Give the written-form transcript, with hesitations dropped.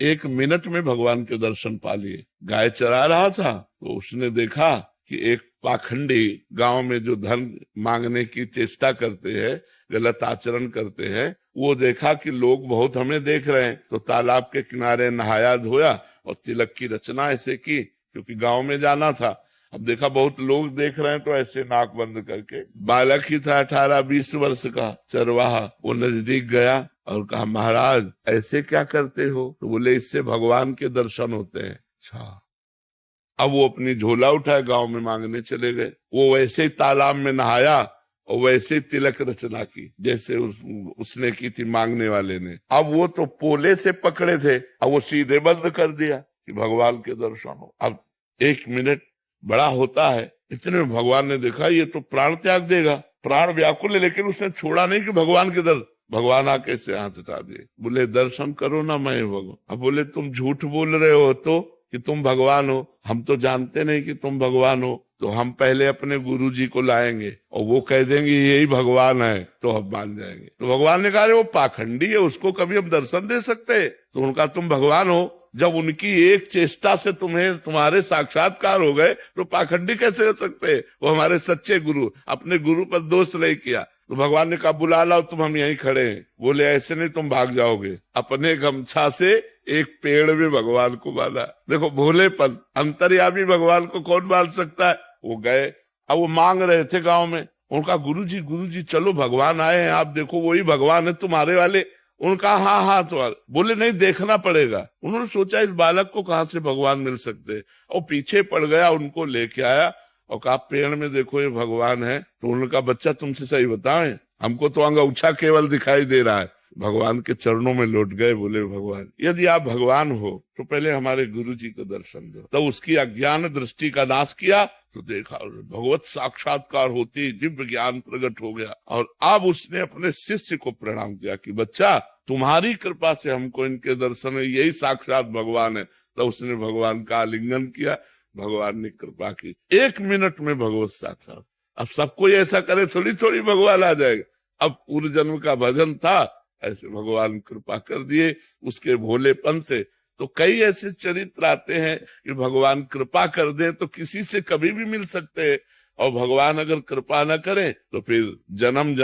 1 minute में भगवान के दर्शन पा लिए। गाय चरा रहा था तो उसने देखा कि एक पाखंडी गांव में जो धन मांगने की चेष्टा करते हैं, गलत आचरण करते हैं, वो देखा कि लोग बहुत हमें देख रहे हैं, तो तालाब के किनारे नहाया धोया और तिलक की रचना ऐसे की, क्योंकि गांव में जाना था। अब देखा बहुत लोग देख रहे हैं तो ऐसे नाक बंद करके, बालक ही था 18-20 वर्ष का चरवाहा, वो नजदीक गया और कहा, महाराज ऐसे क्या करते हो? तो बोले, इससे भगवान के दर्शन होते हैं। अच्छा। अब वो अपनी झोला उठाए गांव में मांगने चले गए। वो वैसे ही तालाब में नहाया और वैसे ही तिलक रचना की जैसे उसने की थी मांगने वाले ने। अब वो तो पोले से पकड़े थे, अब वो सीधे बंद कर दिया कि भगवान के दर्शन हो। अब 1 मिनट बड़ा होता है, इतने में भगवान ने देखा ये तो प्राण त्याग देगा, प्राण व्याकुल है, लेकिन उसने छोड़ा नहीं कि भगवान के दर्शन। भगवान आके से हाथ हटा दिए, बोले दर्शन करो ना मैं भगवान। अब बोले तुम झूठ बोल रहे हो तो कि तुम भगवान हो, हम तो जानते नहीं कि तुम भगवान हो, तो हम पहले अपने गुरुजी को लाएंगे और वो कह देंगे यही भगवान है तो हम मान जाएंगे। तो भगवान ने कहा वो पाखंडी है, उसको कभी हम दर्शन दे सकते? तो उनका तुम भगवान हो, जब उनकी एक चेष्टा से तुम्हारे साक्षात्कार हो गए तो पाखंडी कैसे हो सकते? वो हमारे सच्चे गुरु, अपने गुरु पर दोष नहीं किया। तो भगवान ने कहा बुला लाओ, तुम हम यहीं खड़े हैं। बोले ऐसे नहीं, तुम भाग जाओगे। अपने गमछा से एक पेड़ में भगवान को बांधा। देखो भोलेपन, अंतर्यामी भगवान को कौन बांध सकता है? वो गए, अब वो मांग रहे थे गांव में, उनका गुरुजी चलो भगवान आए हैं, आप देखो वही भगवान है तुम्हारे वाले। उनका हाँ तो बोले नहीं, देखना पड़ेगा। उन्होंने सोचा इस बालक को कहां से भगवान मिल सकते, और पीछे पड़ गया, उनको लेके आया और कहा पेड़ में देखो ये भगवान है। तो उनका बच्चा तुमसे सही बताएं, हमको तो अंगूठा केवल दिखाई दे रहा है। भगवान के चरणों में लौट गए, बोले भगवान यदि आप भगवान हो तो पहले हमारे गुरुजी को दर्शन दो। तो उसकी अज्ञान दृष्टि का नाश किया तो देखा भगवत साक्षात्कार होती, दिव्य ज्ञान प्रकट हो गया। और अब उसने अपने शिष्य को प्रणाम किया कि बच्चा तुम्हारी कृपा से हमको इनके दर्शन, यही साक्षात भगवान है। तो उसने भगवान का आलिंगन किया, भगवान ने कृपा की, 1 मिनट में भगवत साक्षात। अब सब कोई ऐसा करे थोड़ी थोड़ी भगवान आ जाएगा। अब पूर्व जन्म का भजन था, ऐसे भगवान कृपा कर दिए उसके भोलेपन से। तो कई ऐसे चरित्र आते हैं कि भगवान कृपा कर दें तो किसी से कभी भी मिल सकते हैं, और भगवान अगर कृपा न करें तो फिर जन्म